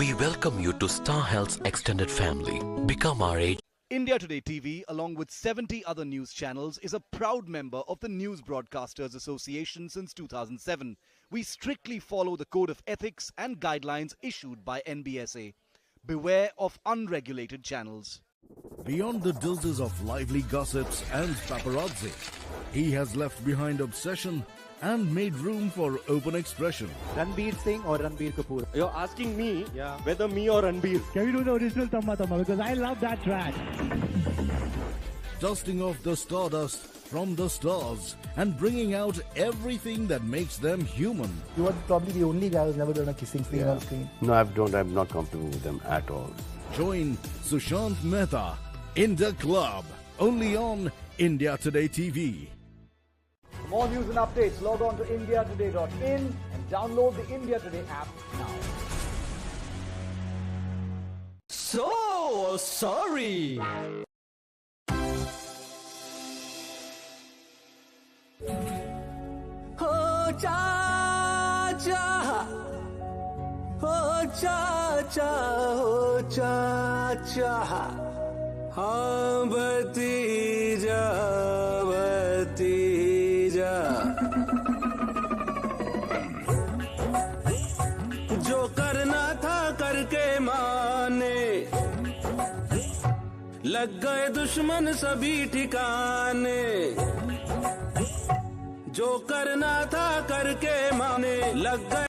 [SPEAKER 5] We welcome you to Star Health's extended family. Become our agent.
[SPEAKER 17] India Today TV, along with 70 other news channels, is a proud member of the News Broadcasters Association since 2007. We strictly follow the code of ethics and guidelines issued by NBSA. Beware of unregulated channels.
[SPEAKER 19] Beyond the doses of lively gossips and paparazzi, he has left behind obsession and made room for open expression.
[SPEAKER 3] Ranbir Singh or Ranbir Kapoor?
[SPEAKER 20] You're asking me whether me or Ranbir. Can we do the original Tamma Tamma? Because I love that track.
[SPEAKER 19] Dusting off the stardust from the stars and bringing out everything that makes them human.
[SPEAKER 4] You are probably the only guy who's never done a kissing scene on screen.
[SPEAKER 21] No, I'm not comfortable with them at all.
[SPEAKER 19] Join Sushant Mehta in the club, only on India Today TV.
[SPEAKER 3] For more news and updates, log on to indiatoday.in and download the India Today app now.
[SPEAKER 7] So sorry. Oh, cha-cha. Oh, cha-cha. Oh, cha-cha. हाँ भतीजा भतीजा जो करना था करके माने लग गए दुश्मन सभी ठिकाने जो करना था करके माने लग गए